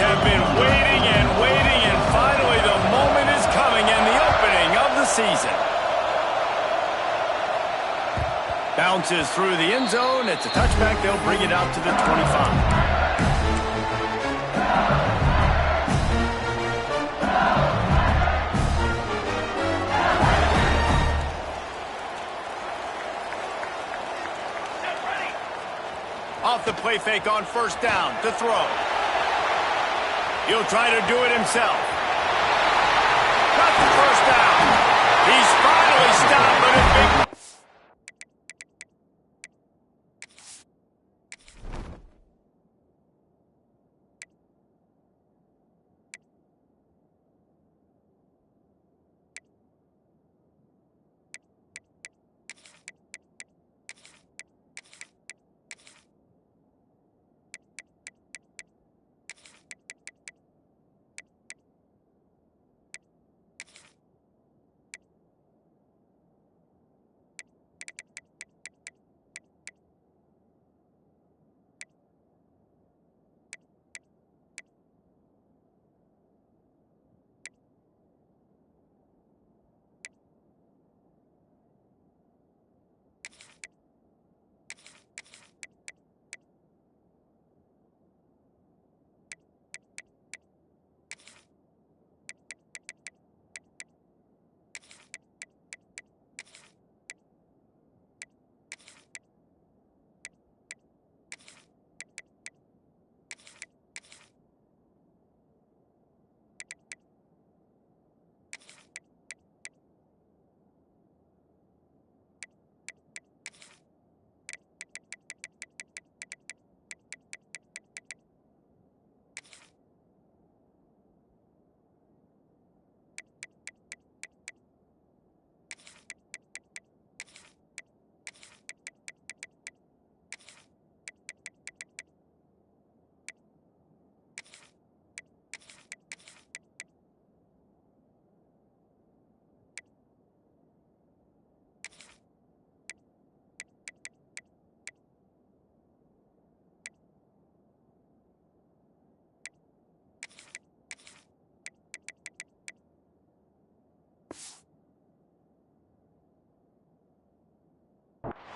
have been waiting and waiting, and finally the moment is coming and the opening of the season. Bounces through the end zone. It's a touchback. They'll bring it out to the 25. Off the play fake on first down to throw. He'll try to do it himself. Got the first down. He's finally stopped, but it's big.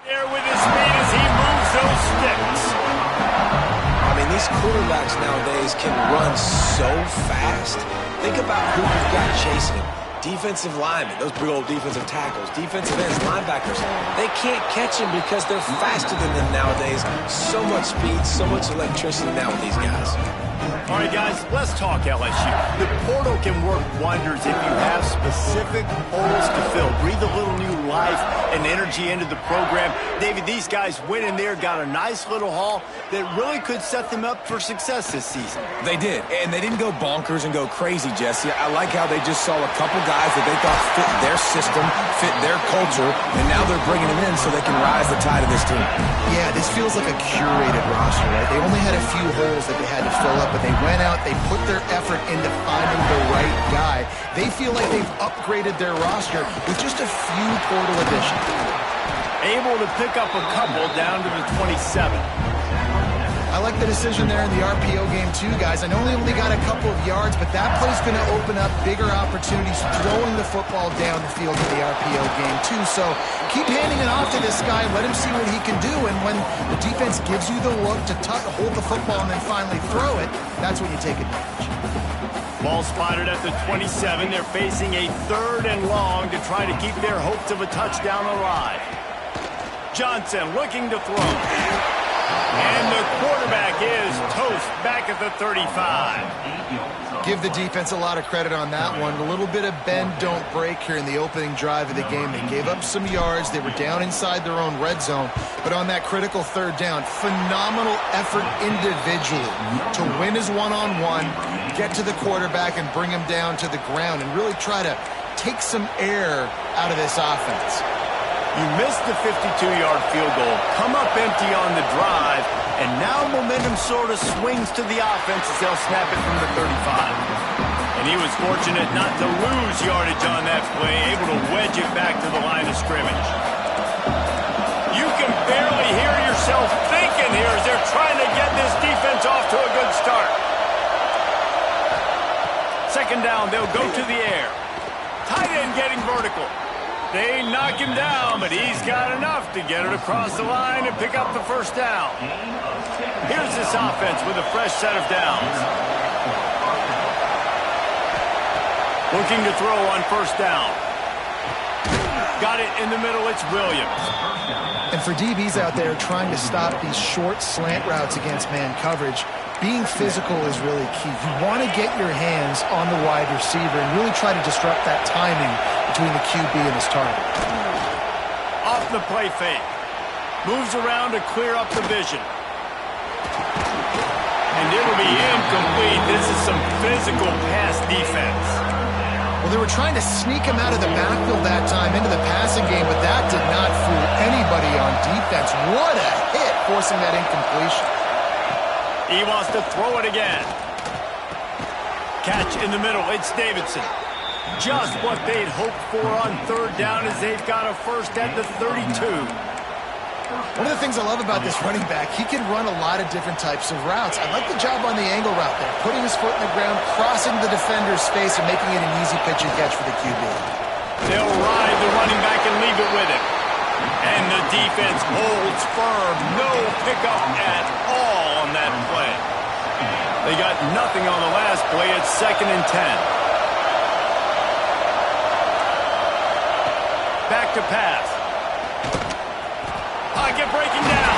There with his feet as he moves those sticks. I mean, these quarterbacks nowadays can run so fast. Think about who you've got chasing him. Defensive linemen, those big old defensive tackles, defensive ends, linebackers. They can't catch him because they're faster than them nowadays. So much speed, so much electricity now with these guys. All right, guys, let's talk LSU. The portal can work wonders if you have specific holes to fill. Breathe a little new life and energy into the program. David, these guys went in there, got a nice little haul that really could set them up for success this season. They did, and they didn't go bonkers and go crazy, Jesse. I like how they just saw a couple guys that they thought fit their system, fit their culture, and now they're bringing them in so they can rise the tide of this team. Yeah, this feels like a curated roster, right? They only had a few holes that they had to fill up, but they went out, they put their effort into finding the right guy. They feel like they've upgraded their roster with just a few portal additions. Able to pick up a couple down to the 27. I like the decision there in the RPO game too, guys. I know they only got a couple of yards, but that play's going to open up bigger opportunities throwing the football down the field in the RPO game too. So keep handing it off to this guy, let him see what he can do, and when the defense gives you the look to hold the football and then finally throw it, that's when you take advantage. Ball spotted at the 27. They're facing a 3rd and long to try to keep their hopes of a touchdown alive. Johnson looking to throw. And the quarterback is toast back at the 35. Give the defense a lot of credit on that one. A little bit of bend, don't break here in the opening drive of the game. They gave up some yards. They were down inside their own red zone. But on that critical 3rd down, phenomenal effort individually to win his one-on-one, get to the quarterback and bring him down to the ground and really try to take some air out of this offense. You missed the 52-yard field goal, come up empty on the drive, and now momentum sort of swings to the offense as they'll snap it from the 35. And he was fortunate not to lose yardage on that play, able to wedge it back to the line of scrimmage. You can barely hear yourself thinking here as they're trying to get this defense off to a good start. down. They'll go to the air. Tight end getting vertical. They knock him down, but he's got enough to get it across the line and pick up the first down. Here's this offense with a fresh set of downs. Looking to throw on first down. Got it in the middle. It's Williams. And for DBs out there trying to stop these short slant routes against man coverage, being physical is really key. You want to get your hands on the wide receiver and really try to disrupt that timing between the QB and his target. Off the play fake. Moves around to clear up the vision. And it'll be incomplete. This is some physical pass defense. Well, they were trying to sneak him out of the backfield that time into the passing game, but that did not fool anybody on defense. What a hit, forcing that incompletion. He wants to throw it again. Catch in the middle. It's Davidson. Just what they'd hoped for on third down as they've got a first at the 32. One of the things I love about this running back, he can run a lot of different types of routes. I like the job on the angle route there, putting his foot in the ground, crossing the defender's face, and making it an easy pitch and catch for the QB. They'll ride the running back and leave it with him. And the defense holds firm. No pickup at all on that play. They got nothing on the last play. It's 2nd and 10. Back to pass. Pocket breaking down.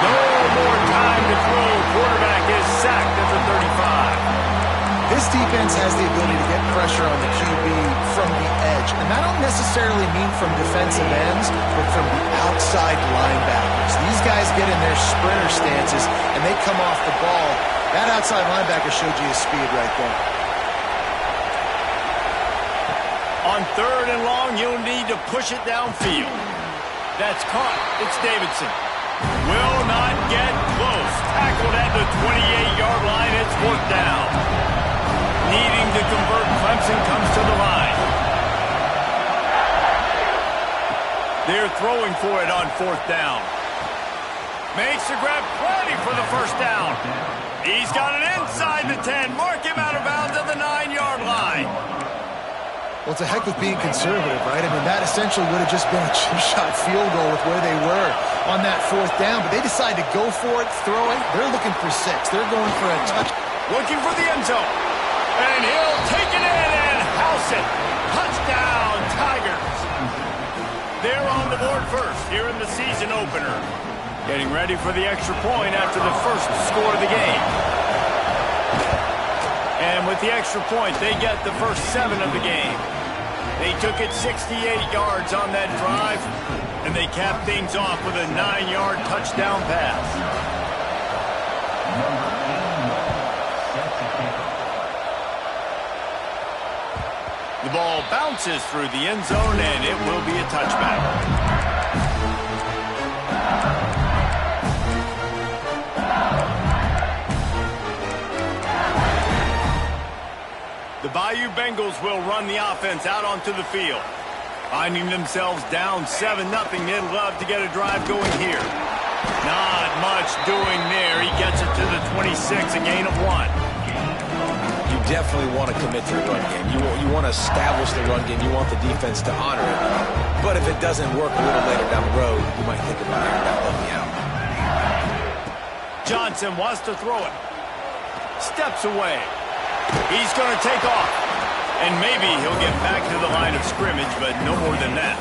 No more time to throw. Quarterback is sacked at the 35. This defense has the ability to get pressure on the QB from the edge. And I don't necessarily mean from defensive ends, but from the outside linebackers. These guys get in their sprinter stances, and they come off the ball. That outside linebacker showed you his speed right there. On 3rd and long, you'll need to push it downfield. That's caught. It's Davidson. Will not get close. Tackled at the 28-yard line. It's 4th down. Needing to convert, Clemson comes to the line. They're throwing for it on 4th down. Makes the grab, plenty for the first down. He's got it inside the 10. Mark him out of bounds at the 9-yard line. Well, it's a heck of being conservative, right? I mean, that essentially would have just been a chip-shot field goal with where they were on that 4th down. But they decided to go for it, throw it. They're looking for 6. They're going for a touch. Looking for the end zone. And he'll take it in and house it. Touchdown, Tigers. They're on the board first here in the season opener. Getting ready for the extra point after the first score of the game. And with the extra point, they get the first 7 of the game. They took it 68 yards on that drive, and they capped things off with a 9-yard touchdown pass. The ball bounces through the end zone, and it will be a touchback. The Bayou Bengals will run the offense out onto the field. Finding themselves down 7-0, they'd love to get a drive going here. Not much doing there. He gets it to the 26, a gain of 1. You definitely want to commit to the run game. You want to establish the run game. You want the defense to honor it. But if it doesn't work a little later down the road, you might think about it. Help me out. Johnson wants to throw it. Steps away. He's going to take off. And maybe he'll get back to the line of scrimmage, but no more than that.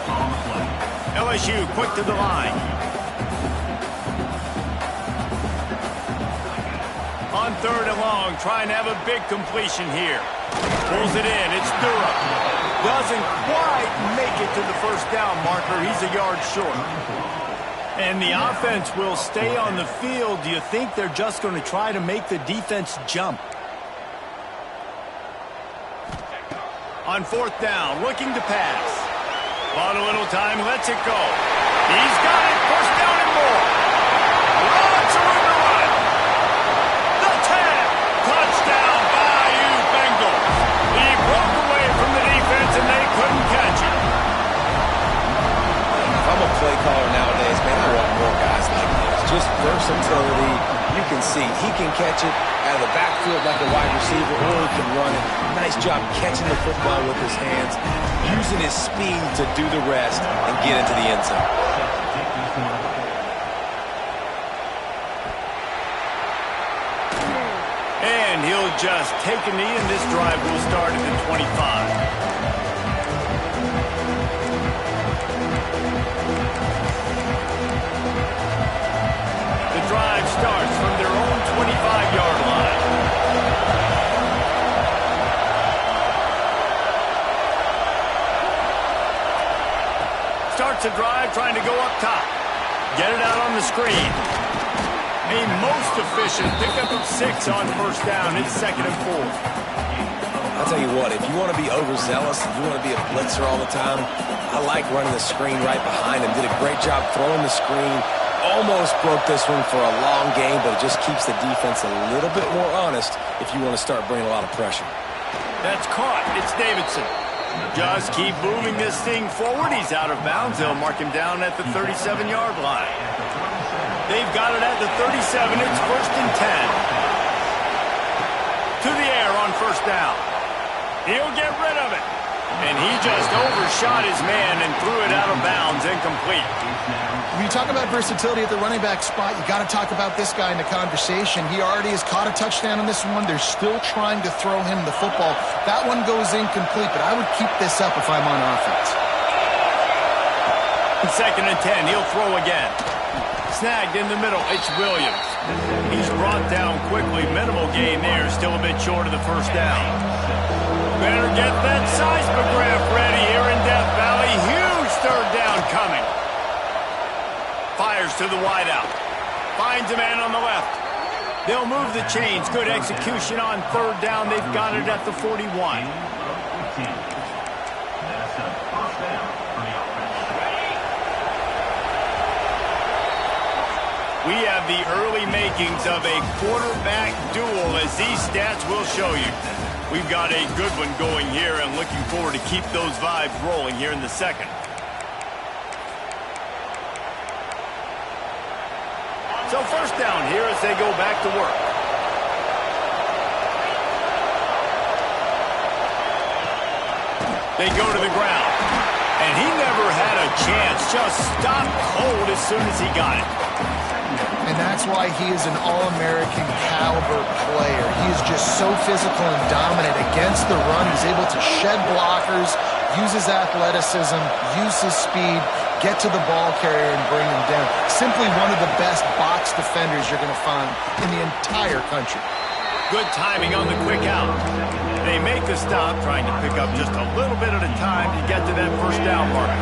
LSU quick to the line. On 3rd and long, trying to have a big completion here. Pulls it in. It's Durham. Doesn't quite make it to the first down marker. He's a yard short. And the offense will stay on the field. Do you think they're just going to try to make the defense jump? On 4th down, looking to pass. Bought a little time, lets it go. He's got it, first down and more. Lots of room to run. The 10, touchdown, Bayou Bengals. He broke away from the defense and they couldn't catch it. If I'm a play caller nowadays, man, I want more guys like this. Just versatility, You can see he can catch it out of the backfield like a wide receiver, or he can run it. Nice job catching the football with his hands, using his speed to do the rest and get into the end zone. And he'll just take a knee, and this drive will start at the 25. Drive starts from their own 25-yard line. Starts a drive trying to go up top. Get it out on the screen. A most efficient pickup of 6 on first down. It's 2nd and 4. I'll tell you what, if you want to be overzealous, if you want to be a blitzer all the time, I like running the screen right behind him. Did a great job throwing the screen. Almost broke this one for a long game, but it just keeps the defense a little bit more honest if you want to start bringing a lot of pressure. That's caught. It's Davidson. Just keep moving this thing forward. He's out of bounds. They'll mark him down at the 37-yard line. They've got it at the 37. It's 1st and 10. To the air on first down. He'll get rid of it. And he just overshot his man and threw it out of bounds, incomplete. When you talk about versatility at the running back spot, you got to talk about this guy in the conversation. He already has caught a touchdown on this one. They're still trying to throw him the football. That one goes incomplete, but I would keep this up if I'm on offense. 2nd and 10, he'll throw again. Snagged in the middle, it's Williams. He's brought down quickly. Minimal gain there, still a bit short of the first down. Better get that seismograph ready here in Death Valley. Huge 3rd down coming. Fires to the wideout. Finds a man on the left. They'll move the chains. Good execution on 3rd down. They've got it at the 41. We have the early makings of a quarterback duel, as these stats will show you. We've got a good one going here, and looking forward to keep those vibes rolling here in the second. So first down here as they go back to work. They go to the ground. And he never had a chance. Just stopped cold as soon as he got it. And that's why he is an All-American caliber player. He is just so physical and dominant against the run. He's able to shed blockers, use his athleticism, use his speed, get to the ball carrier and bring him down. Simply one of the best box defenders you're going to find in the entire country. Good timing on the quick out. They make the stop, trying to pick up just a little bit at a time to get to that first down mark.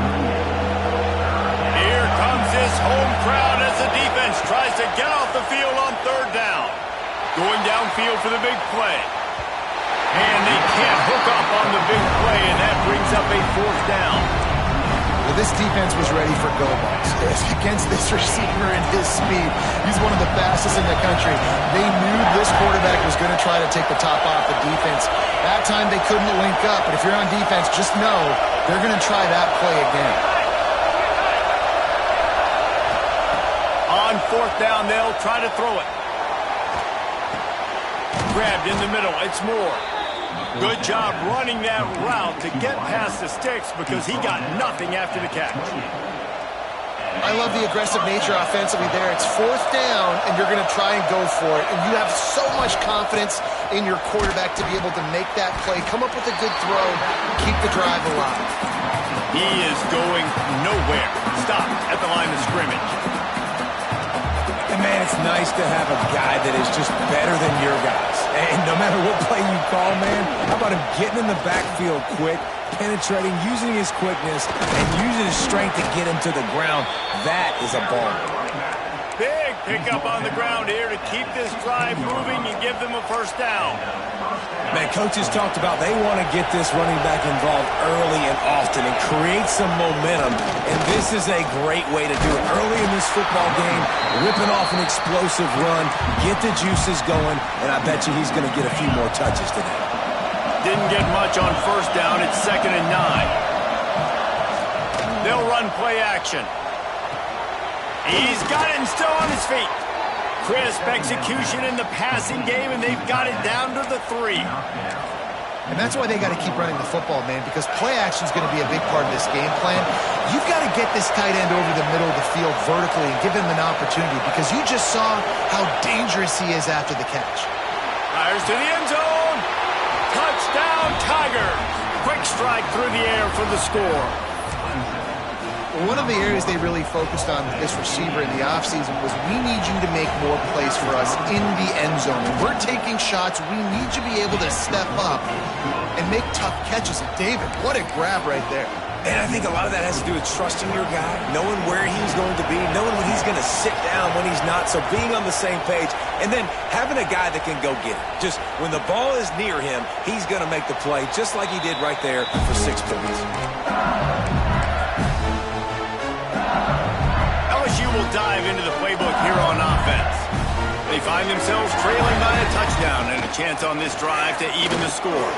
Here comes this home crowd as the defense tries to get off the field on 3rd down. Going downfield for the big play. And they can't hook up on the big play, and that brings up a 4th down. Well, this defense was ready for go balls. Against this receiver and his speed, he's one of the fastest in the country. They knew this quarterback was going to try to take the top off the defense. That time they couldn't link up, but if you're on defense, just know they're going to try that play again. On 4th down, they'll try to throw it. Grabbed in the middle, it's Moore. Good job running that route to get past the sticks because he got nothing after the catch. I love the aggressive nature offensively there. It's 4th down, and you're going to try and go for it. And you have so much confidence in your quarterback to be able to make that play, come up with a good throw, keep the drive alive. He is going nowhere. Stop at the line of scrimmage. And, man, it's nice to have a guy that is just better than your guys. And no matter what play you call, man, how about him getting in the backfield quick, penetrating, using his quickness, and using his strength to get him to the ground. That is a ball. Big pickup on the ground here to keep this drive moving and give them a first down. Man, coaches talked about they want to get this running back involved early and often and create some momentum, and this is a great way to do it. Early in this football game, ripping off an explosive run, get the juices going, and I bet you he's going to get a few more touches today. Didn't get much on first down. It's 2nd and 9. They'll run play action. He's got it and still on his feet. crisp execution in the passing game, and they've got it down to the 3. And that's why they got to keep running the football, man, because play action is going to be a big part of this game plan. You've got to get this tight end over the middle of the field vertically and give him an opportunity, because you just saw how dangerous he is after the catch. Fires to the end zone. Touchdown, Tigers. Quick strike through the air for the score. One of the areas they really focused on with this receiver in the offseason was, we need you to make more plays for us in the end zone. When we're taking shots, we need you to be able to step up and make tough catches. And David, what a grab right there. And I think a lot of that has to do with trusting your guy, knowing where he's going to be, knowing when he's going to sit down, when he's not, so being on the same page, and then having a guy that can go get it. Just when the ball is near him, he's going to make the play, just like he did right there for 6 points. LSU will dive into the playbook here on offense. They find themselves trailing by a touchdown and a chance on this drive to even the score.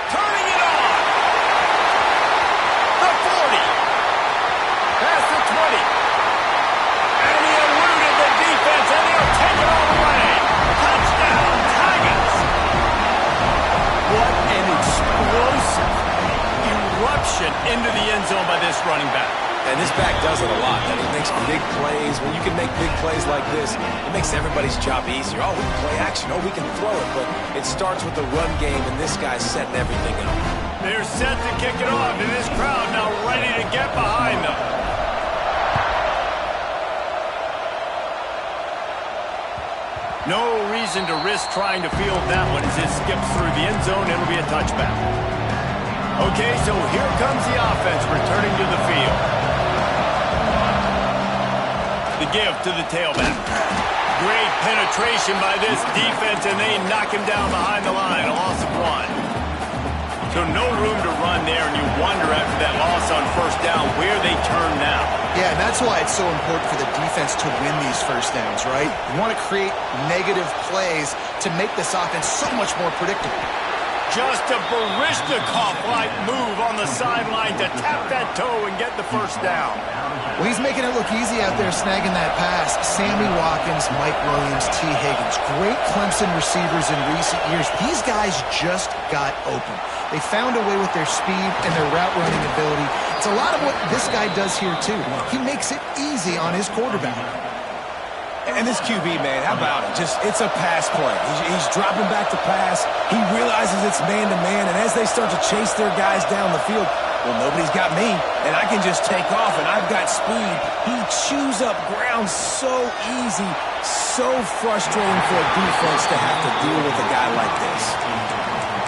Turning it on! The 40! Past the 20! And he eluded the defense, and he'll take it all away! Touchdown, Tigers! What an explosive eruption into the end zone by this running back. And this back does it a lot. That he makes big plays. When you can make big plays like this, it makes everybody's job easier. Oh, we can play action. Oh, we can throw it. But it starts with the run game, and this guy's setting everything up. They're set to kick it off, and this crowd now ready to get behind them. No reason to risk trying to field that one as it skips through the end zone. It'll be a touchback. Okay, so here comes the offense returning to the field. The give to the tailback. Great penetration by this defense, and they knock him down behind the line. A loss of 1. So no room to run there, and you wonder after that loss on first down where they turn now. Yeah, and that's why it's so important for the defense to win these first downs, right? You want to create negative plays to make this offense so much more predictable. Just a Baryshnikov-like move on the sideline to tap that toe and get the first down. Well, he's making it look easy out there, snagging that pass. Sammy Watkins, Mike Williams, T. Higgins. Great Clemson receivers in recent years. These guys just got open. They found a way with their speed and their route running ability. It's a lot of what this guy does here, too. He makes it easy on his quarterback. And this QB, man, how about it? It's a pass play. He's dropping back to pass. He realizes it's man-to-man, and as they start to chase their guys down the field, well, nobody's got me, and I can just take off, and I've got speed. He chews up ground so easy, so frustrating for a defense to have to deal with a guy like this.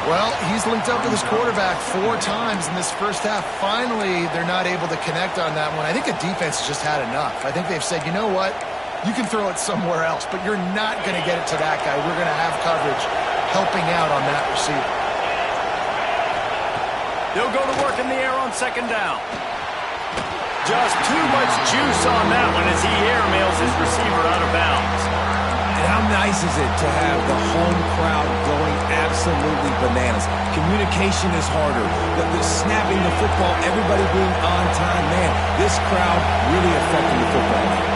Well, he's linked up with his quarterback 4 times in this first half. Finally, they're not able to connect on that one. I think the defense has just had enough. I think they've said, you know what? You can throw it somewhere else, but you're not going to get it to that guy. We're going to have coverage helping out on that receiver. They'll go to work in the air on second down. Just too much juice on that one as he airmails his receiver out of bounds. And how nice is it to have the home crowd going absolutely bananas? Communication is harder. The snapping the football, everybody being on time. Man, this crowd really affecting the football game.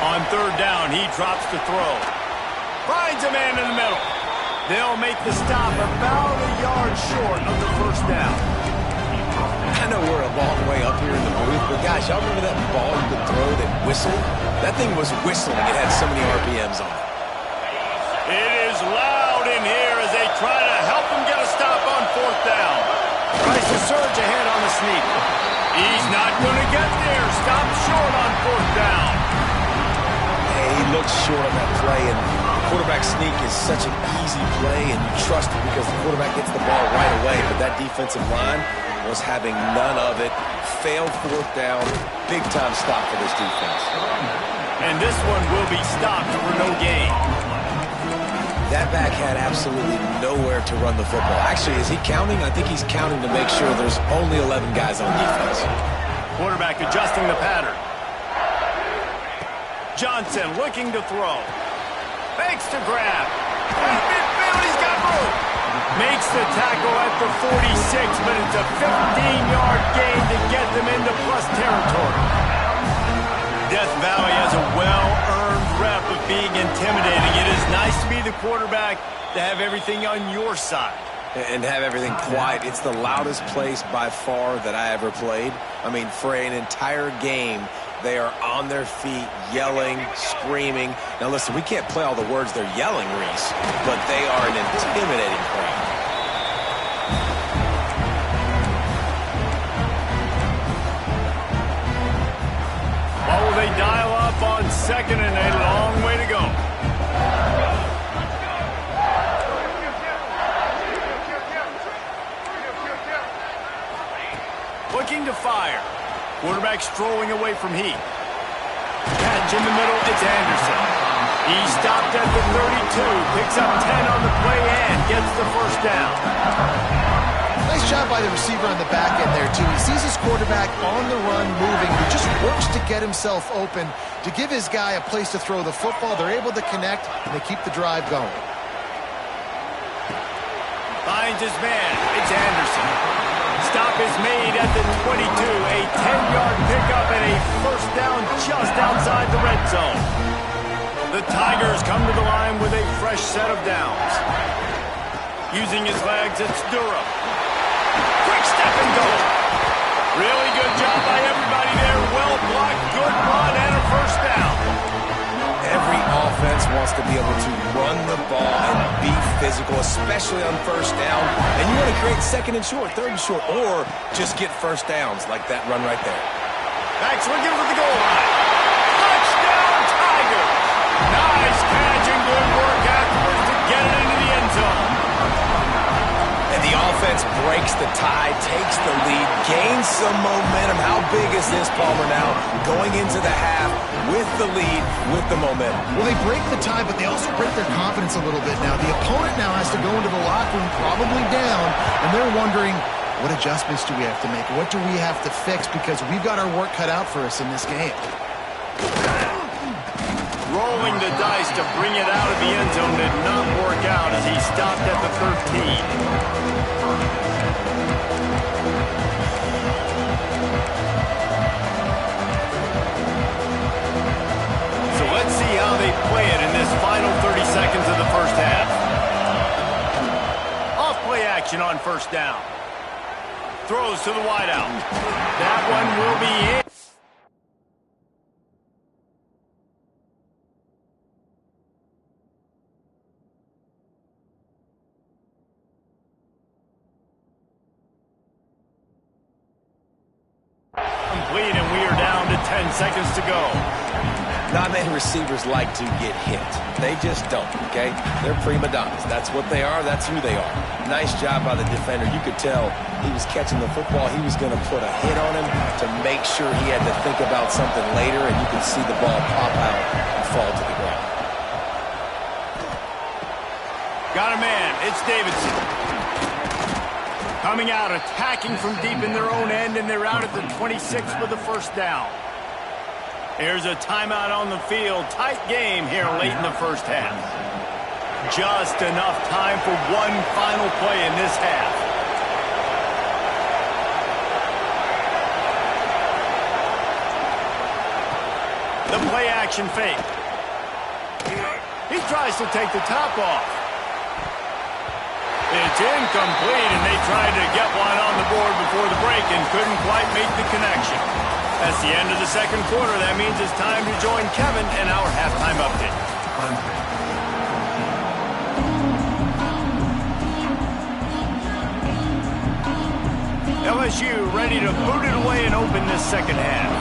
On third down, he drops to throw. Finds a man in the middle. They'll make the stop about a yard short of the first down. I know we're a long way up here in the booth, but gosh, y'all remember that ball you could throw that whistled? That thing was whistling. It had so many RPMs on it. It is loud in here as they try to help him get a stop on fourth down. Tries to surge ahead on the sneak. He's not going to get there. Stops short on fourth down. He looks short on that play, and the quarterback sneak is such an easy play, and you trust it because the quarterback gets the ball right away, but that defensive line was having none of it. Failed fourth down. Big-time stop for this defense. And this one will be stopped for no gain. That back had absolutely nowhere to run the football. Actually, is he counting? I think he's counting to make sure there's only 11 guys on defense. Quarterback adjusting the pattern. Johnson looking to throw. Fakes to grab. At midfield, he's got room. Makes the tackle at the 46, but it's a 15-yard gain to get them into plus territory. Death Valley has a the quarterback to have everything on your side. And have everything quiet. It's the loudest place by far that I ever played. I mean, for an entire game, they are on their feet, yelling, screaming. Now, listen, we can't play all the words they're yelling, Reese, but they are an intimidating crowd. What will they dial up on second and a long way to go? Looking to fire. Quarterback strolling away from Heat. Catch in the middle, it's Anderson. He stopped at the 32, picks up 10 on the play and gets the first down. Nice job by the receiver on the back end there, too. He sees his quarterback on the run moving. He just works to get himself open, to give his guy a place to throw the football. They're able to connect, and they keep the drive going. Finds his man. It's Anderson. Stop is made at the 22. A 10-yard pickup and a first down just outside the red zone. The Tigers come to the line with a fresh set of downs. Using his legs, it's Durham. Quick step and go. Really good job by everybody there. Well blocked, good run, and a first down. Every offense wants to be able to run the ball and be physical, especially on first down. And you want to create second and short, third and short, or just get first downs like that run right there. Backs looking for the goal line. Touchdown, Tigers. Nice catch and good work afterwards to get it into the end zone. And the offense breaks the tie, takes the lead, gains some momentum. How big is this, Palmer, now? Going into the half with the lead, with the momentum. Well, they break the tie, but they also break their confidence a little bit now. The opponent now has to go into the locker room probably down, and they're wondering, what adjustments do we have to make? What do we have to fix? Because we've got our work cut out for us in this game. Rolling the dice to bring it out of the end zone did not work out as he stopped at the 13. So let's see how they play it in this final 30 seconds of the first half. Off play action on first down. Throws to the wideout. That one will be in. Complete, and we are down to 10 seconds to go. Not many receivers like to get hit. They just don't, okay? They're prima donnas. That's what they are. That's who they are. Nice job by the defender. You could tell he was catching the football. He was going to put a hit on him to make sure he had to think about something later, and you could see the ball pop out and fall to the ground. Got a man. It's Davidson. Coming out, attacking from deep in their own end, and they're out at the 26 with the first down. Here's a timeout on the field. Tight game here late in the first half. Just enough time for one final play in this half. The play action fake. He tries to take the top off. It's incomplete, and they tried to get one on the board before the break and couldn't quite make the connection. That's the end of the second quarter. That means it's time to join Kevin in our halftime update. LSU ready to boot it away and open this second half.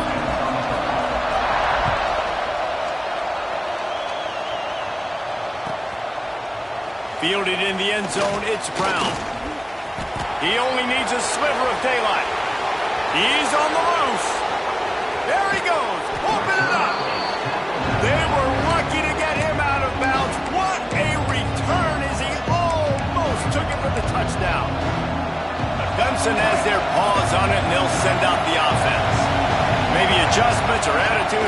Fielded in the end zone, it's Brown. He only needs a sliver of daylight. He's on the loose. There he goes. Open it up. They were lucky to get him out of bounds. What a return as he almost took it for the touchdown. But Clemson has their paws on it, and they'll send out the offense. Maybe adjustments or attitude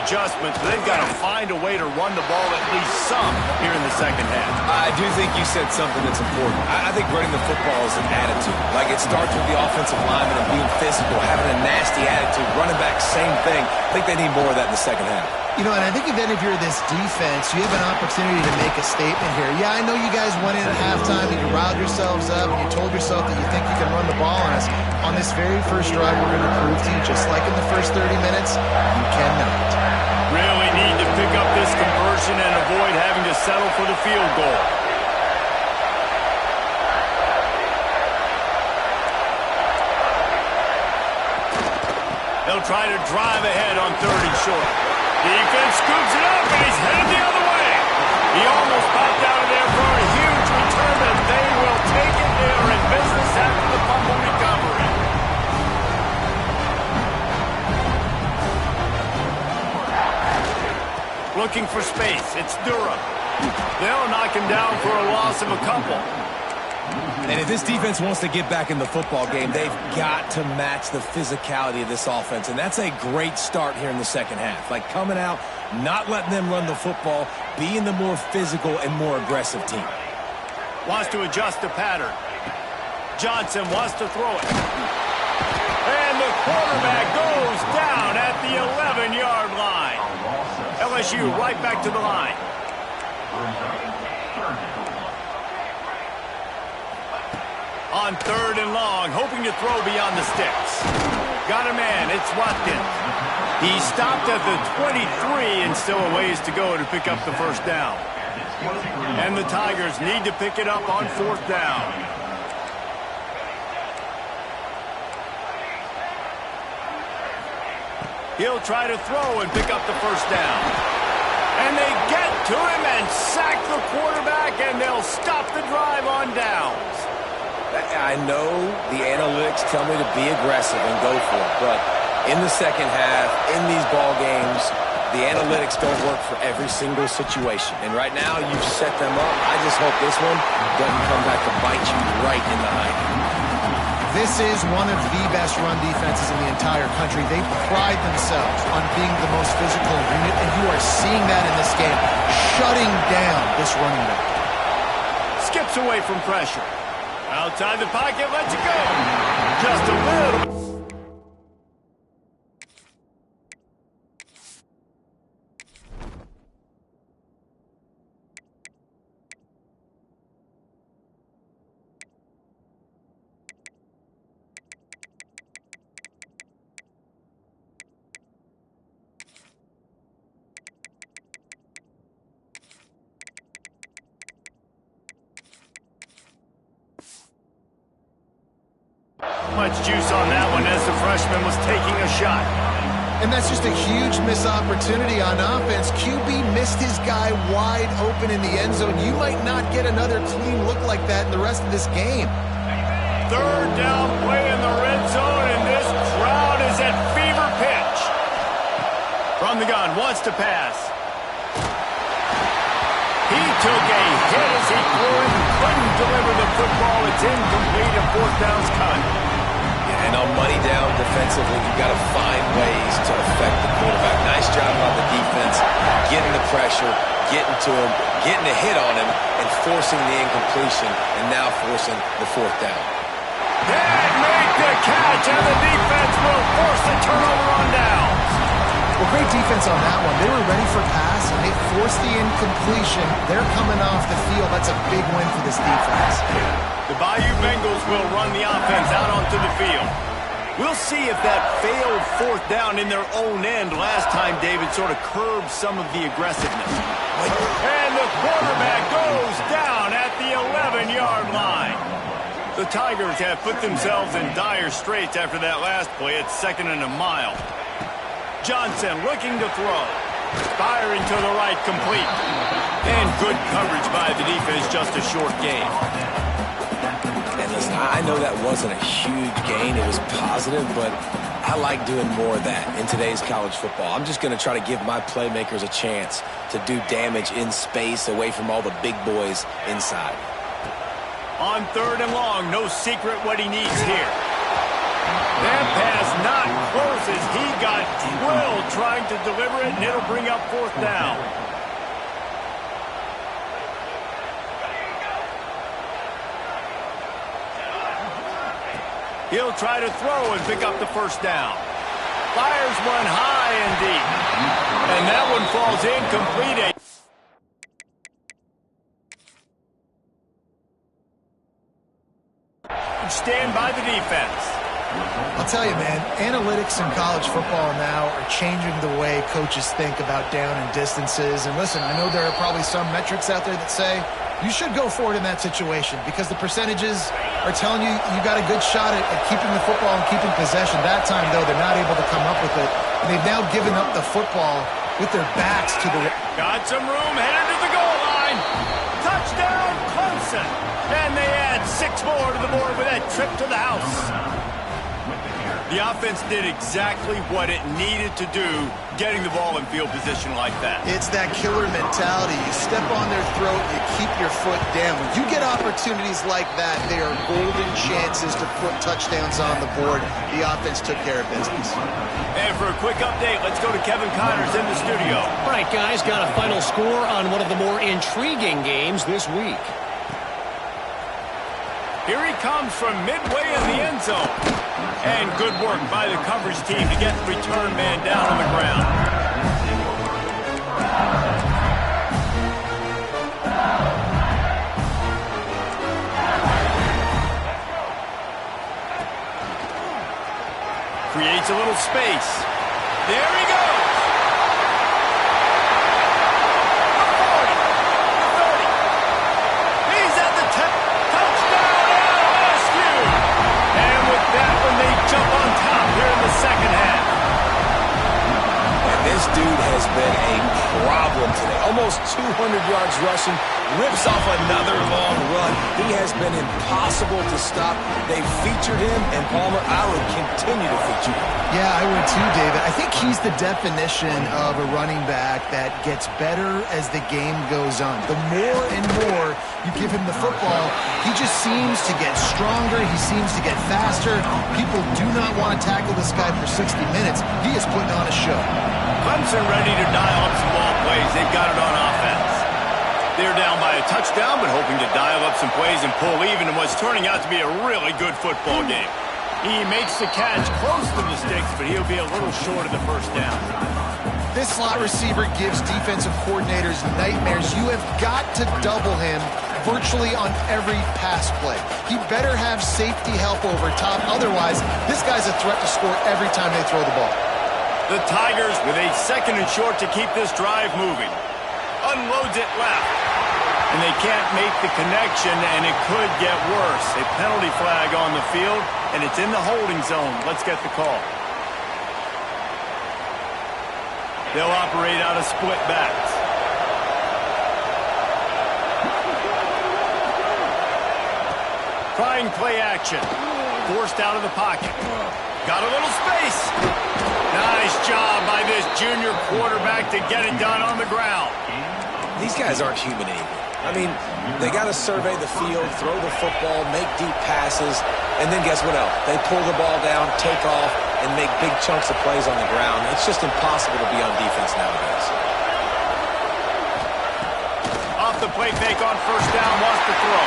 adjustments, but they've got to find a way to run the ball at least some here in the second half. I do think you said something that's important. I think running the football is an attitude. Like, it starts with the offensive lineman and being physical, having a nasty attitude. Running back, same thing. I think they need more of that in the second half. You know, and I think even if you're this defense, you have an opportunity to make a statement here. Yeah, I know you guys went in at halftime and you riled yourselves up and you told yourself that you think you can run the ball on us. On this very first drive, we're going to prove to you, just like in the first 30 minutes, you cannot. Really need to pick up this conversion and avoid having to settle for the field goal. They'll try to drive ahead on 3rd and short. Defense scoops it up, and he's headed the other way. He almost popped out of there for a huge return, and they will take it. They are in business after the fumble recovery. Looking for space. It's Durham. They'll knock him down for a loss of a couple. And if this defense wants to get back in the football game, they've got to match the physicality of this offense. And that's a great start here in the second half. Like coming out, not letting them run the football, being the more physical and more aggressive team. Wants to adjust the pattern. Johnson wants to throw it. And the quarterback goes down at the 11-yard line. LSU right back to the line. On 3rd and long, hoping to throw beyond the sticks. Got a man, it's Watkins. He stopped at the 23 and still a ways to go to pick up the first down. And the Tigers need to pick it up on 4th down. He'll try to throw and pick up the first down. And they get to him and sack the quarterback, and they'll stop the drive on downs. I know the analytics tell me to be aggressive and go for it, but in the second half, in these ball games, the analytics don't work for every single situation. And right now, you've set them up. I just hope this one doesn't come back to bite you right in the eye. This is one of the best run defenses in the entire country. They pride themselves on being the most physical unit, and you are seeing that in this game, shutting down this running back. Skips away from pressure. Outside the pocket, lets it go. Just a little. Much juice on that one as the freshman was taking a shot. And that's just a huge missed opportunity on offense. QB missed his guy wide open in the end zone. You might not get another clean look like that in the rest of this game. 3rd down play in the red zone, and this crowd is at fever pitch. From the gun, wants to pass. He took a hit as he threw it, couldn't deliver the football. It's incomplete, and 4th down's cut. And on money down defensively, you've got to find ways to affect the quarterback. Nice job by the defense, getting the pressure, getting to him, getting a hit on him, and forcing the incompletion, and now forcing the 4th down. Dad made the catch, and the defense will force the turnover on downs. Well, great defense on that one. They were ready for pass, and they forced the incompletion. They're coming off the field. That's a big win for this defense. The Bayou Bengals will run the offense out onto the field. We'll see if that failed 4th down in their own end last time, David, sort of curbed some of the aggressiveness. And the quarterback goes down at the 11-yard line. The Tigers have put themselves in dire straits after that last play. It's 2nd and a mile. Johnson looking to throw. Firing to the right, complete. And good coverage by the defense, just a short gain. And listen, I know that wasn't a huge gain. It was positive, but I like doing more of that in today's college football. I'm just going to try to give my playmakers a chance to do damage in space away from all the big boys inside. On 3rd and long, no secret what he needs here. That pass not close as he got drilled trying to deliver it, and it'll bring up 4th down. He'll try to throw and pick up the first down. Fires one high, high and deep. And that one falls incomplete. Stand by the defense. I'll tell you, man, analytics in college football now are changing the way coaches think about down and distances. And listen, I know there are probably some metrics out there that say you should go for it in that situation because the percentages are telling you you got a good shot at keeping the football and keeping possession. That time, though, they're not able to come up with it. And they've now given up the football with their backs to the... Got some room, headed to the goal line. Touchdown, Clemson. And they add 6 more to the board with that trip to the house. The offense did exactly what it needed to do, getting the ball in field position like that. It's that killer mentality. You step on their throat, you keep your foot down. When you get opportunities like that, they are golden chances to put touchdowns on the board. The offense took care of business. And for a quick update, let's go to Kevin Connors in the studio. All right, guys, got a final score on one of the more intriguing games this week. Here he comes from midway in the end zone. And good work by the coverage team to get the return man down on the ground. Creates a little space. There he goes. Jump on top here in the second half. And this dude has been a problem today. Almost 200 yards rushing, rips off another long run. He has been impossible to stop. They featured him, and Palmer, I would continue to feature him. Yeah, I would too, David. I think he's the definition of a running back that gets better as the game goes on. The more and more you give him the football, he just seems to get stronger. He seems to get faster. People do not want to tackle this guy for 60 minutes. He is putting on a show. Clemson ready to dial up some ball plays. They've got it on offense. They're down by a touchdown, but hoping to dial up some plays and pull even in what's turning out to be a really good football game. He makes the catch close to the sticks, but he'll be a little short of the first down. This slot receiver gives defensive coordinators nightmares. You have got to double him virtually on every pass play. He better have safety help over top. Otherwise, this guy's a threat to score every time they throw the ball. The Tigers with a 2nd and short to keep this drive moving. Unloads it left. And they can't make the connection, and it could get worse. A penalty flag on the field, and it's in the holding zone. Let's get the call. They'll operate out of split backs. Trying play action. Forced out of the pocket. Got a little space. Nice job by this junior quarterback to get it done on the ground. These guys aren't human anymore. I mean, they got to survey the field, throw the football, make deep passes, and then guess what else? They pull the ball down, take off, and make big chunks of plays on the ground. It's just impossible to be on defense nowadays. Off the play fake on first down, wants to throw.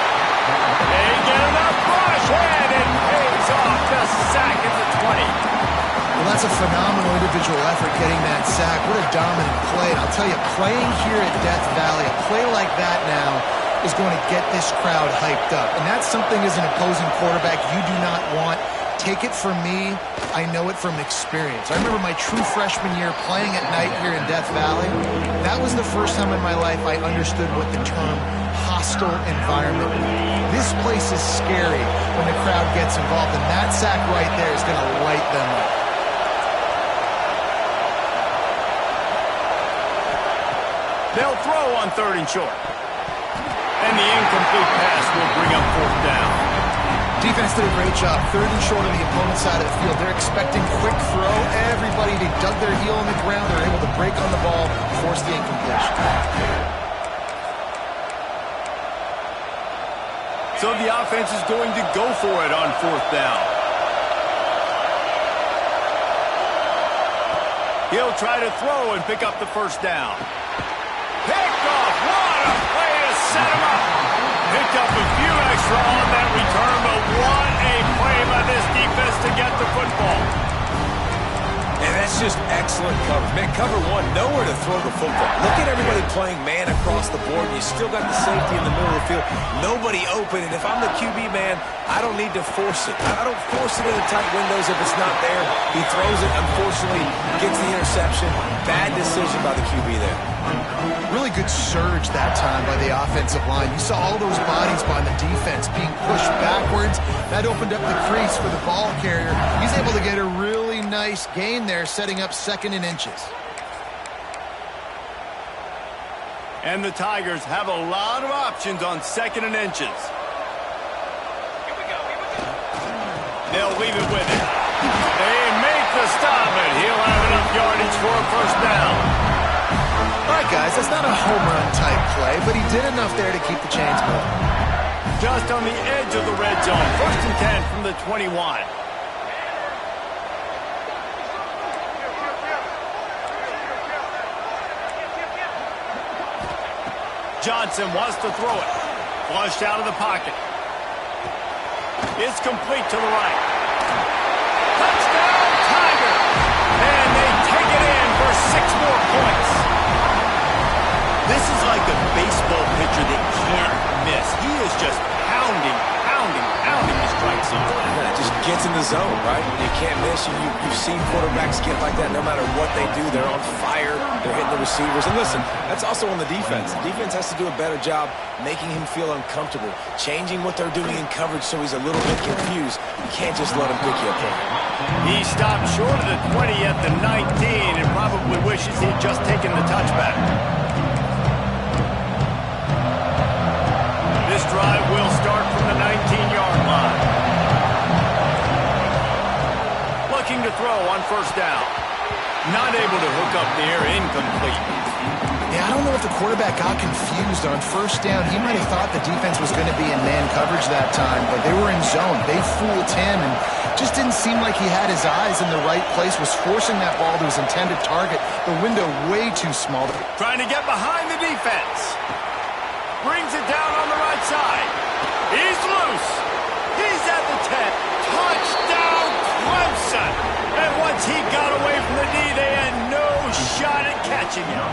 They get enough push, and it pays off. The sack at the 20. Well, that's a phenomenal individual effort getting that sack. What a dominant play. And I'll tell you, playing here at Death Valley, a play like that now is going to get this crowd hyped up. And that's something as an opposing quarterback you do not want. Take it from me, I know it from experience. I remember my true freshman year playing at night here in Death Valley. That was the first time in my life I understood what the term hostile environment means. This place is scary when the crowd gets involved, and that sack right there is going to light them up. They'll throw on 3rd and short. And the incomplete pass will bring up 4th down. Defense did a great job. 3rd and short on the opponent's side of the field. They're expecting quick throw. Everybody, they dug their heel on the ground. They're able to break on the ball, force the incompletion. So the offense is going to go for it on 4th down. He'll try to throw and pick up the first down. Picked off. What a play to set him up. Picked up a few extra on that return, but what a play by this defense to get the football. And And that's just excellent coverage. Man, cover one, nowhere to throw the football. Look at everybody playing man across the board, and you still got the safety in the middle of the field. Nobody open, and if I'm the QB, man, I don't need to force it. I don't force it into tight windows if it's not there. He throws it, unfortunately, gets the interception. Bad decision by the QB there. Really good surge that time by the offensive line. You saw all those bodies by the defense being pushed backwards. That opened up the crease for the ball carrier. He's able to get a really nice gain there, setting up 2nd and inches. And the Tigers have a lot of options on 2nd and inches. They'll leave it with it. They make the stop, and he'll have enough yardage for a 1st down. All right, guys, that's not a home run type play, but he did enough there to keep the chains moving. Just on the edge of the red zone. 1st and 10 from the 21. Johnson wants to throw it. Flushed out of the pocket. It's complete to the right. Touchdown, Tiger! And they take it in for 6 more points. This is like a baseball pitcher that can't miss. He is just pounding the strike zone. Yeah, it just gets in the zone, right? You can't miss. You've seen quarterbacks get like that no matter what they do. They're on fire. They're hitting the receivers. And listen, that's also on the defense. The defense has to do a better job making him feel uncomfortable, changing what they're doing in coverage so he's a little bit confused. You can't just let him pick you apart. He stopped short of the 20 at the 19 and probably wishes he'd just taken the touchback. This drive will start from the 19-yard line. Looking to throw on 1st down. Not able to hook up there, incomplete. Yeah, I don't know if the quarterback got confused on 1st down. He might have thought the defense was going to be in man coverage that time, but they were in zone. They fooled him and just didn't seem like he had his eyes in the right place, was forcing that ball to his intended target. The window way too small. Trying to get behind the defense. Brings it down on the right side. He's loose. He's at the 10. Touchdown, Clemson. And once he got away from the knee, they had no shot at catching him.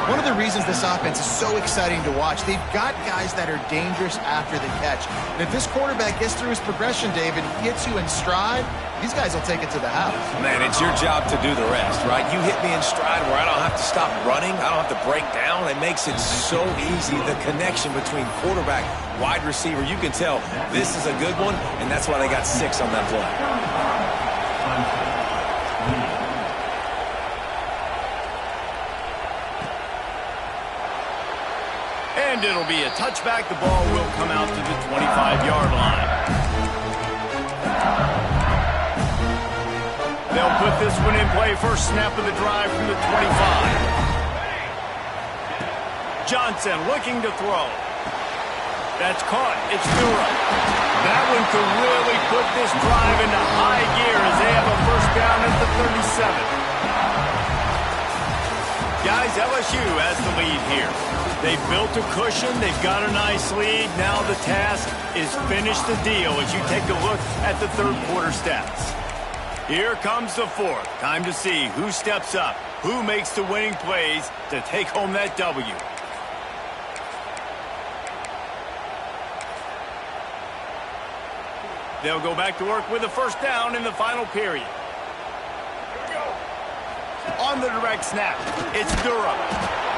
One of the reasons this offense is so exciting to watch, they've got guys that are dangerous after the catch. And if this quarterback gets through his progression, David, hits you in stride, these guys will take it to the house. Man, it's your job to do the rest, right? You hit me in stride where I don't have to stop running. I don't have to break down. It makes it so easy. The connection between quarterback, wide receiver, you can tell this is a good one, and that's why they got 6 on that play. And it'll be a touchback. The ball will come out to the 25-yard line. They'll put this one in play. 1st snap of the drive from the 25. Johnson looking to throw. That's caught. It's Durham. That one could really put this drive into high gear as they have a 1st down at the 37. Guys, LSU has the lead here. They've built a cushion. They've got a nice lead. Now the task is finish the deal as you take a look at the 3rd quarter stats. Here comes the 4th. Time to see who steps up, who makes the winning plays to take home that W. They'll go back to work with a 1st down in the final period. On the direct snap, it's Durham.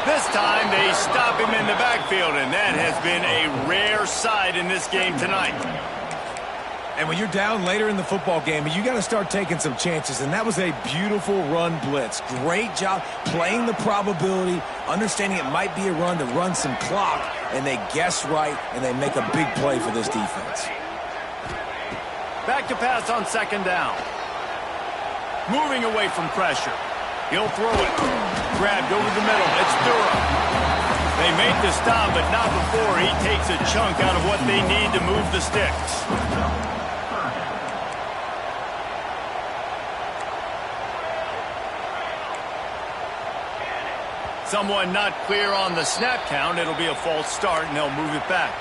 This time they stop him in the backfield, and that has been a rare sight in this game tonight. And when you're down later in the football game, you got to start taking some chances, and that was a beautiful run blitz. Great job playing the probability, understanding it might be a run to run some clock, and they guess right, and they make a big play for this defense. Back to pass on 2nd down. Moving away from pressure. He'll throw it. Grabbed over the middle. It's Durham. They make the stop, but not before he takes a chunk out of what they need to move the sticks. Someone not clear on the snap count. It'll be a false start, and they'll move it back.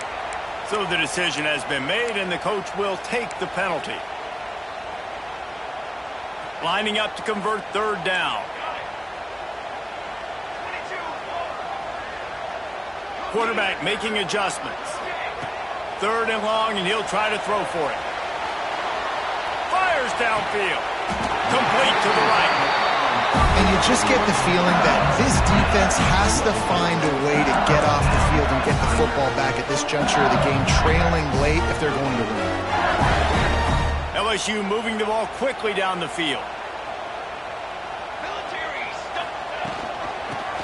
So the decision has been made, and the coach will take the penalty. Lining up to convert third down. Quarterback making adjustments. Third and long, and he'll try to throw for it. Fires downfield. Complete to the right. And you just get the feeling that this defense has to find a way to get off the field and get the football back at this juncture of the game, trailing late if they're going to win. LSU moving the ball quickly down the field.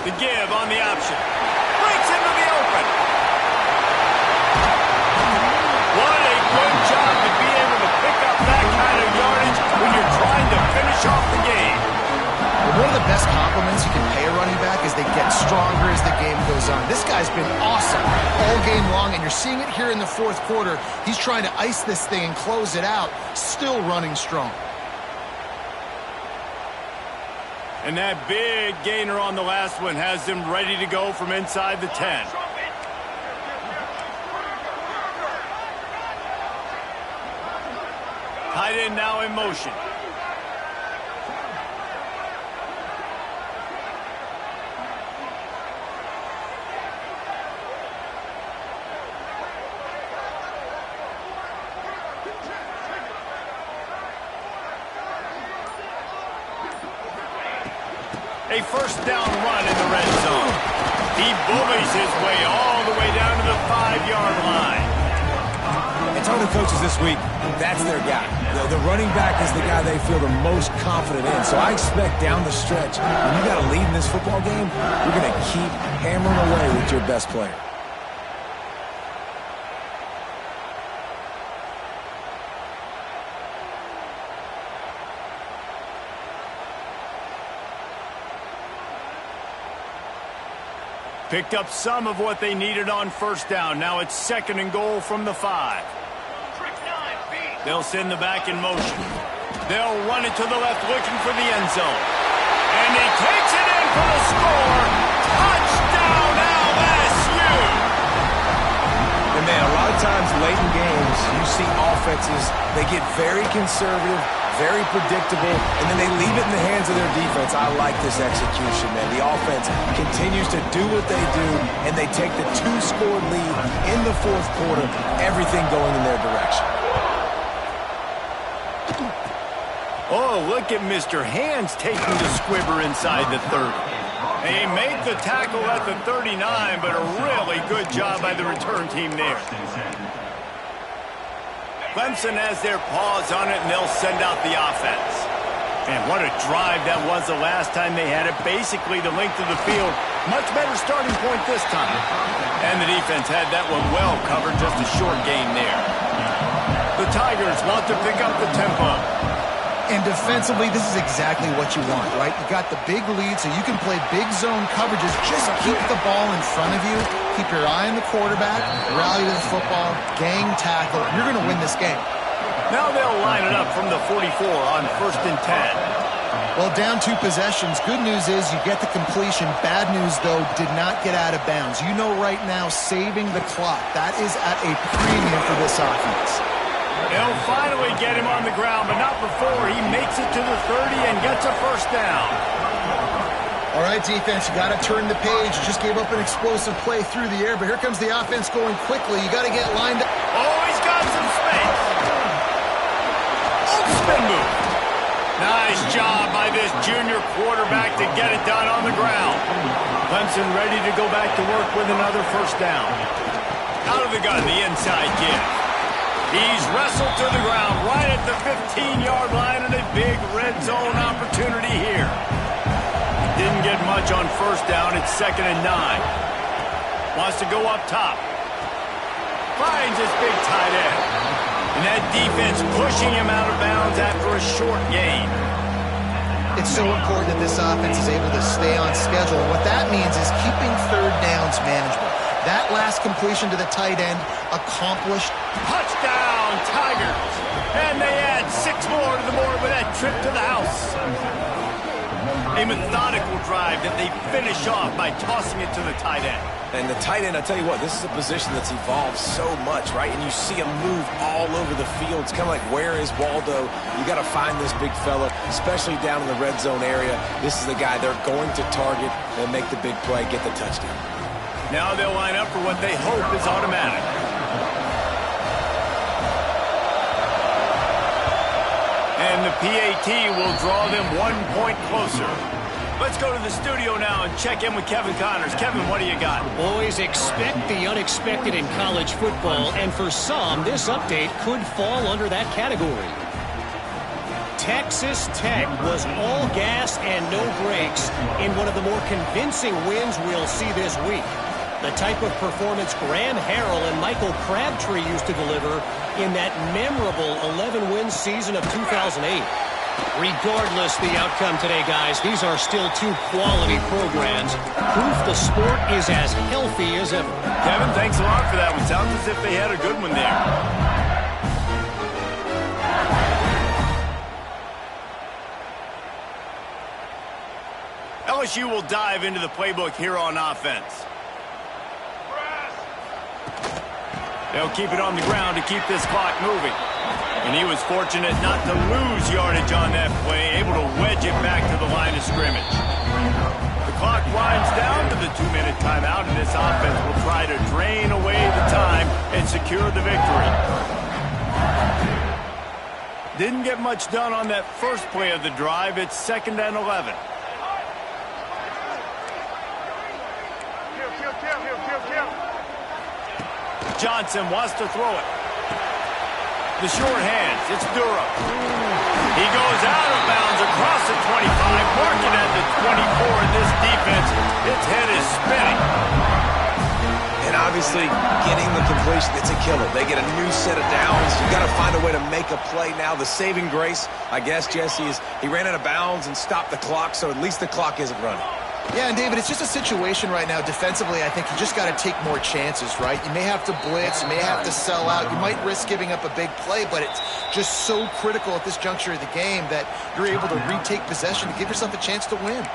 The give on the option. Breaks into the open. What a good job to be able to pick up that kind of yardage when you're trying to finish off the game. Well, one of the best compliments you can pay a running back is they get stronger as the game goes on. This guy's been awesome all game long, and you're seeing it here in the fourth quarter. He's trying to ice this thing and close it out, still running strong. And that big gainer on the last one has them ready to go from inside the 10. Tight end now in motion. A first down run in the red zone. He bullies his way all the way down to the 5-yard line. And Tony coaches this week, that's their guy. The running back is the guy they feel the most confident in. So I expect down the stretch, when you got a lead in this football game, you're going to keep hammering away with your best player. Picked up some of what they needed on first down. Now it's second and goal from the 5. They'll send the back in motion. They'll run it to the left looking for the end zone. And he takes it in for the score. Touchdown LSU! And man, a lot of times late in games, you see offenses, they get very conservative, very predictable, and then they leave it in the hands of their defense. I like this execution, man. The offense continues to do what they do, and they take the 2-score lead in the fourth quarter, everything going in their direction. Oh, look at Mr. Hands taking the squibber inside the 30. They make the tackle at the 39, but a really good job by the return team there. Clemson has their paws on it, and they'll send out the offense. And what a drive that was the last time they had it. Basically the length of the field. Much better starting point this time. And the defense had that one well covered, just a short gain there. The Tigers want to pick up the tempo. And defensively, this is exactly what you want, right? You got the big lead, so you can play big zone coverages. Just keep the ball in front of you. Keep your eye on the quarterback. Rally to the football. Gang tackle. You're going to win this game. Now they'll line it up from the 44 on 1st and 10. Well, down 2 possessions. Good news is you get the completion. Bad news, though, did not get out of bounds. You know right now, saving the clock. That is at a premium for this offense. They'll finally get him on the ground, but not before he makes it to the 30 and gets a first down. All right, defense, you got to turn the page. You just gave up an explosive play through the air, but here comes the offense going quickly. You got to get lined up. Oh, he's got some space. Oh, spin move. Nice job by this junior quarterback to get it done on the ground. Clemson ready to go back to work with another first down. Out of the gun, the inside give. He's wrestled to the ground right at the 15-yard line, and a big red zone opportunity here. Didn't get much on first down. It's 2nd and 9. Wants to go up top. Finds his big tight end. And that defense pushing him out of bounds after a short gain. It's so important that this offense is able to stay on schedule. What that means is keeping third downs manageable. That last completion to the tight end accomplished. Touchdown, Tigers. And they add 6 more to the board with that trip to the house. A methodical drive that they finish off by tossing it to the tight end. And the tight end, I tell you what, this is a position that's evolved so much, right? And you see him move all over the field. It's kind of like, where is Waldo? You got to find this big fella, especially down in the red zone area. This is the guy they're going to target and make the big play, get the touchdown. Now they'll line up for what they hope is automatic. And the PAT will draw them 1 point closer. Let's go to the studio now and check in with Kevin Connors. Kevin, what do you got? Boys, expect the unexpected in college football, and for some, this update could fall under that category. Texas Tech was all gas and no brakes in one of the more convincing wins we'll see this week. The type of performance Graham Harrell and Michael Crabtree used to deliver in that memorable 11-win season of 2008. Regardless the outcome today, guys, these are still two quality programs. Proof the sport is as healthy as ever. Kevin, thanks a lot for that one. Sounds as if they had a good one there. LSU will dive into the playbook here on offense. They'll keep it on the ground to keep this clock moving. And he was fortunate not to lose yardage on that play, able to wedge it back to the line of scrimmage. The clock winds down to the 2-minute timeout, and this offense will try to drain away the time and secure the victory. Didn't get much done on that first play of the drive. It's 2nd and 11. Johnson wants to throw it. The short hands, it's Durham. He goes out of bounds across the 25, marking at the 24 in this defense. Its head is spinning. And obviously, getting the completion, it's a killer. They get a new set of downs. You got to find a way to make a play now. The saving grace, I guess, Jesse, is he ran out of bounds and stopped the clock, so at least the clock isn't running. Yeah, and David, it's just a situation right now defensively. I think you just got to take more chances, right? You may have to blitz, you may have to sell out, you might risk giving up a big play, but it's just so critical at this juncture of the game that you're able to retake possession to give yourself a chance to win.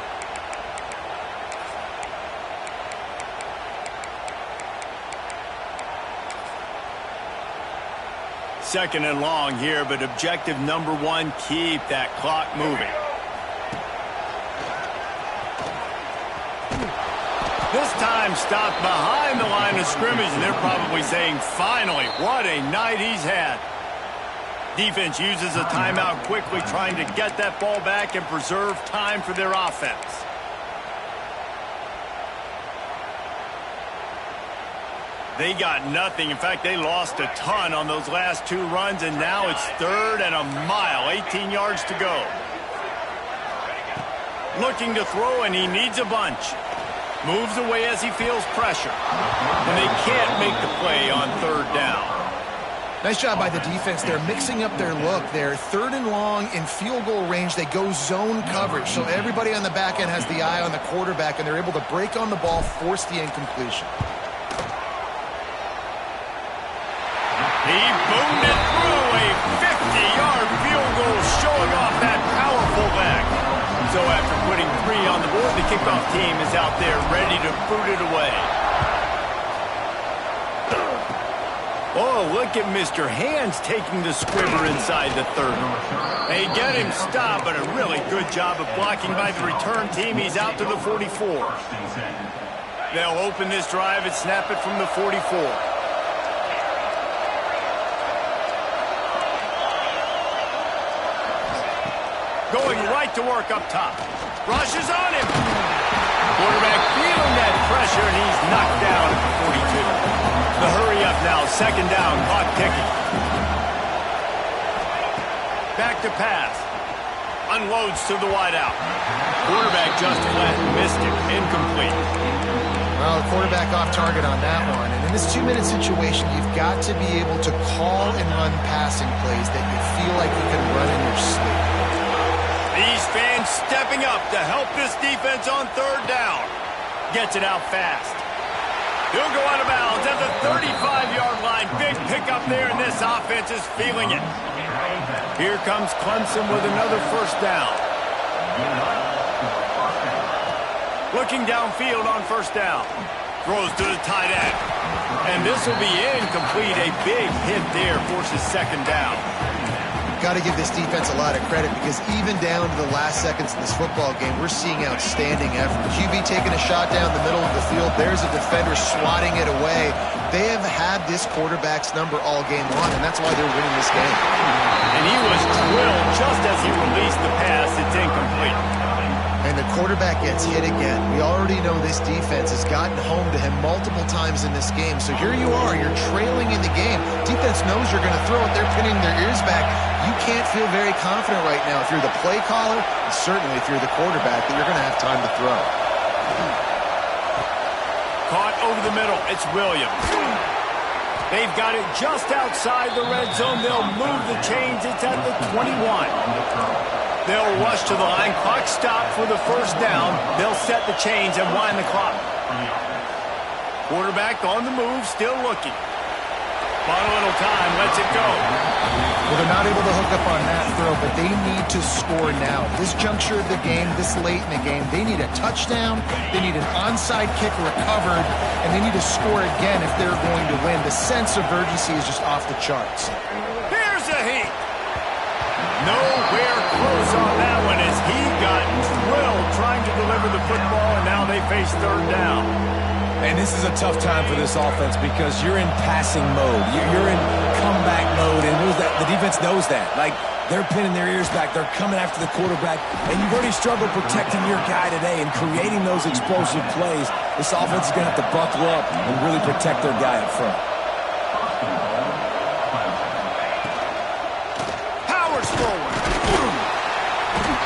Second and long here, but objective number 1, keep that clock moving. This time stopped behind the line of scrimmage, and they're probably saying, finally, what a night he's had. Defense uses a timeout quickly, trying to get that ball back and preserve time for their offense. They got nothing. In fact, they lost a ton on those last 2 runs, and now it's 3rd and a mile, 18 yards to go. Looking to throw, and he needs a bunch. Moves away as he feels pressure. And they can't make the play on 3rd down. Nice job by the defense. They're mixing up their look. They're 3rd and long in field goal range. They go zone coverage. So everybody on the back end has the eye on the quarterback, and they're able to break on the ball, force the incompletion. He boomed it through a 50-yard field goal, showing off that powerful leg. So after putting 3 on the board, the kickoff team is out there ready to boot it away. Oh, look at Mr. Hands taking the squibber inside the 30. They get him stopped, but a really good job of blocking by the return team. He's out to the 44. They'll open this drive and snap it from the 44. Going right to work up top. Rushes on him. Quarterback feeling that pressure, and he's knocked down at the 42. The hurry up now, 2nd down, clock ticking. Back to pass. Unloads to the wideout. Quarterback just flat missed it. Incomplete. Well, the quarterback off target on that one. And in this 2-minute situation, you've got to be able to call and run passing plays that you feel like you can run in your sleep. These fans stepping up to help this defense on 3rd down. Gets it out fast. He'll go out of bounds at the 35-yard line. Big pickup there, and this offense is feeling it. Here comes Clemson with another 1st down. Looking downfield on first down. Throws to the tight end. And this will be incomplete. A big hit there forces second down. Got to give this defense a lot of credit because even down to the last seconds of this football game, we're seeing outstanding effort. QB taking a shot down the middle of the field. There's a defender swatting it away. They have had this quarterback's number all game long, and that's why they're winning this game. And he was drilled just as he released the pass. It's incomplete. And the quarterback gets hit again. We already know this defense has gotten home to him multiple times in this game. So here you are, you're trailing in the game. Defense knows you're going to throw it. They're pinning their ears back. You can't feel very confident right now if you're the play caller, and certainly if you're the quarterback, that you're going to have time to throw. Caught over the middle. It's Williams. They've got it just outside the red zone. They'll move the chains. It's at the 21. They'll rush to the line. Clock stopped for the first down. They'll set the chains and wind the clock. Quarterback on the move, still looking. Bought a little time, lets it go. Well, they're not able to hook up on that throw, but they need to score now. This juncture of the game, this late in the game, they need a touchdown, they need an onside kick recovered, and they need to score again if they're going to win. The sense of urgency is just off the charts. Here's a heat. Nowhere close on that one as he got drilled trying to deliver the football, and now they face third down. And this is a tough time for this offense because you're in passing mode. You're in comeback mode, and the defense knows that. Like, they're pinning their ears back. They're coming after the quarterback, and you've already struggled protecting your guy today and creating those explosive plays. This offense is going to have to buckle up and really protect their guy up front.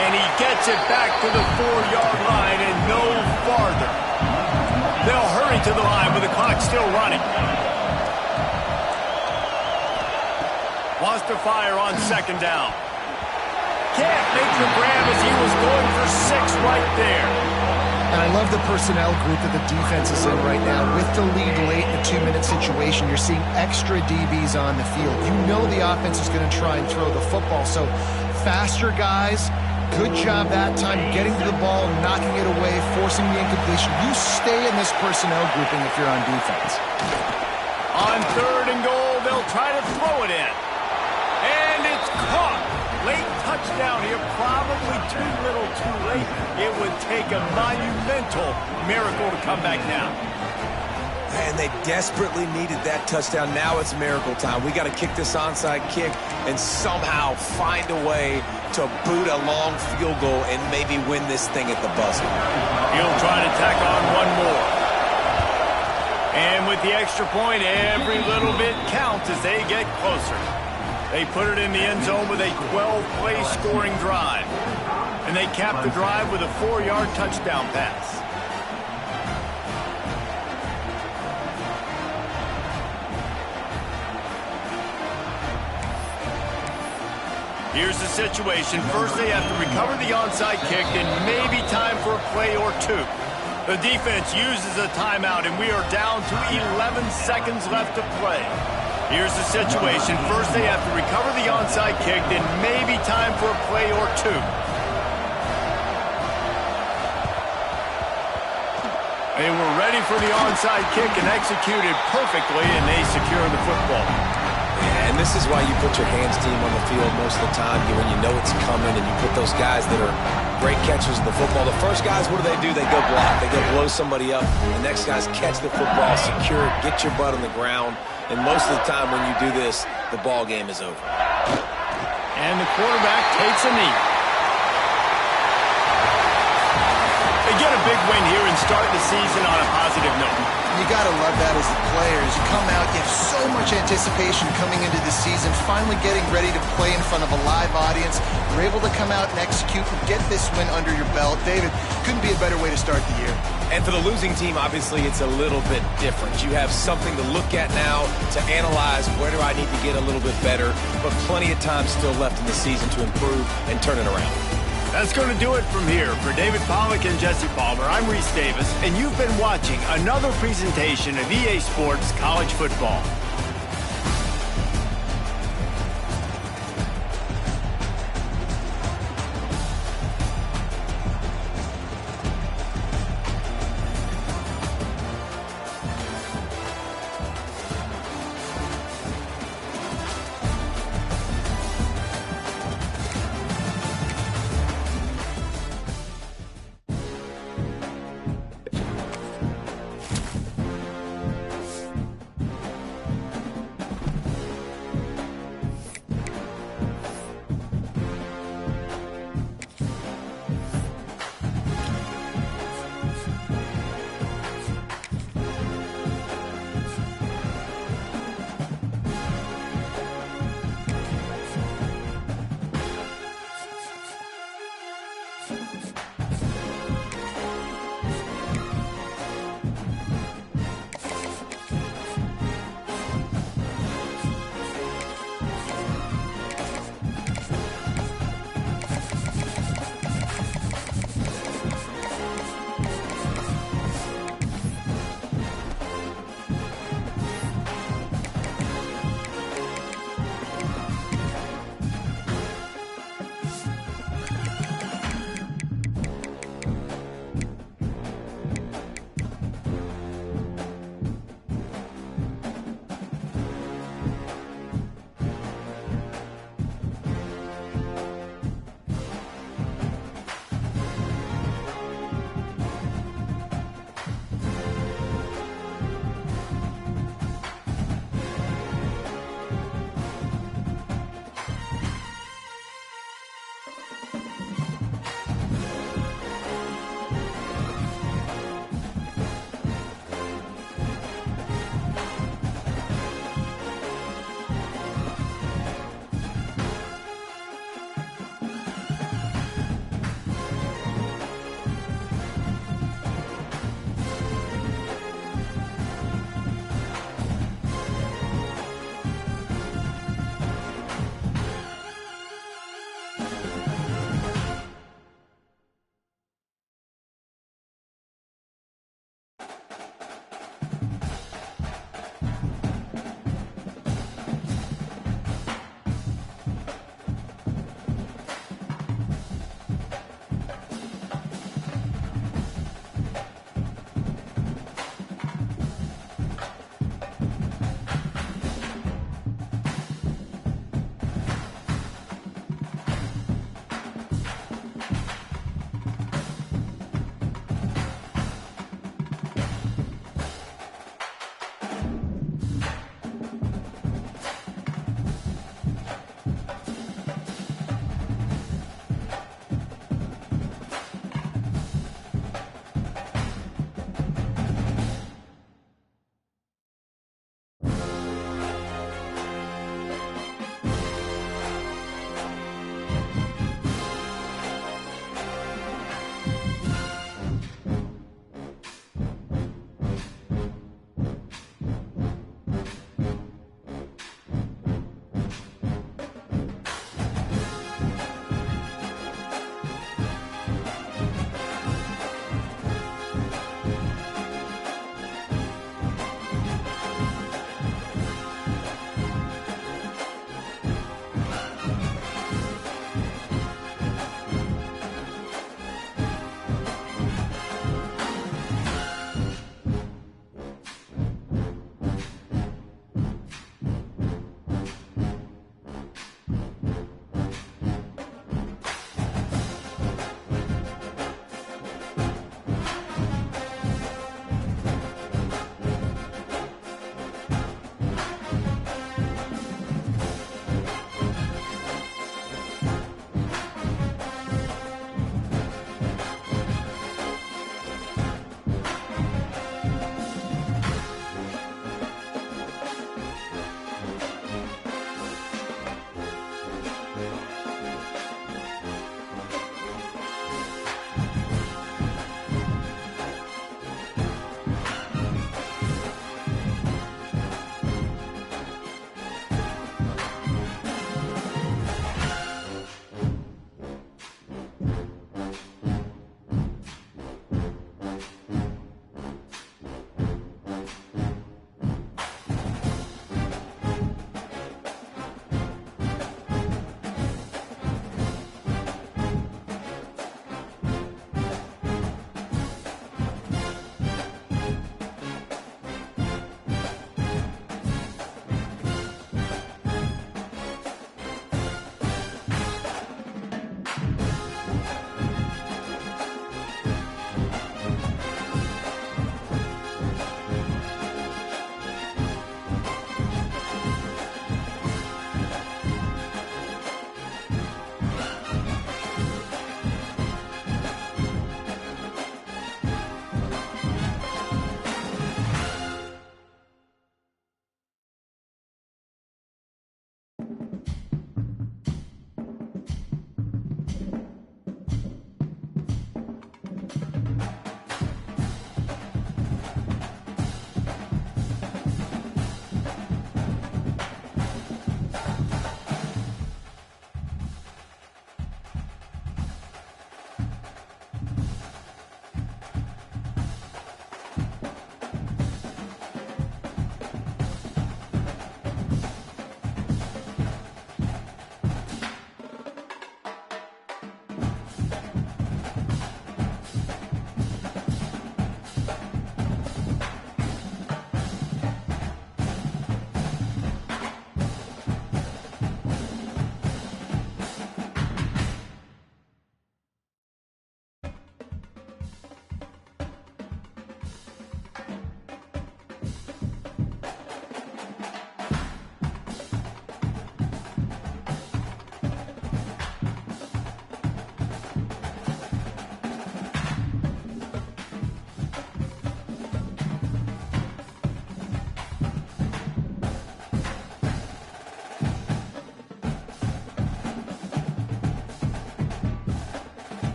And he gets it back to the 4-yard line and no farther. They'll hurry to the line with the clock still running. Wants to fire on second down. Can't make the grab as he was going for 6 right there. And I love the personnel group that the defense is in right now. With the lead late in a 2-minute situation, you're seeing extra DBs on the field. You know the offense is going to try and throw the football. So faster guys, good job that time getting to the ball, knocking it away, forcing the incompletion. You stay in this personnel grouping if you're on defense. On third and goal, they'll try to throw it in. And it's caught. Late touchdown here, probably too little too late. It would take a monumental miracle to come back now. And they desperately needed that touchdown. Now it's miracle time. We got to kick this onside kick and somehow find a way to boot a long field goal and maybe win this thing at the buzzer. He'll try to tack on one more. And with the extra point, every little bit counts as they get closer. They put it in the end zone with a 12-play scoring drive. And they cap the drive with a 4-yard touchdown pass. Here's the situation. First, they have to recover the onside kick and maybe time for a play or two. The defense uses a timeout, and we are down to 11 seconds left to play. Here's the situation. First, they have to recover the onside kick, then maybe time for a play or two. They were ready for the onside kick and executed perfectly, and they secure the football. And this is why you put your hands team on the field most of the time, when you know it's coming, and you put those guys that are great catchers of the football. The first guys, what do? They go block. They go blow somebody up. The next guys catch the football, secure it, get your butt on the ground. And most of the time when you do this, the ball game is over. And the quarterback takes a knee. They get a big win here and start the season on a positive note. You got to love that as the players. You come out, you have so much anticipation coming into the season, finally getting ready to play in front of a live audience. You're able to come out and execute and get this win under your belt. David, couldn't be a better way to start the year. And for the losing team, obviously, it's a little bit different. You have something to look at now to analyze where do I need to get a little bit better, but plenty of time still left in the season to improve and turn it around. That's going to do it from here. For David Pollack and Jesse Palmer, I'm Reese Davis, and you've been watching another presentation of EA Sports College Football.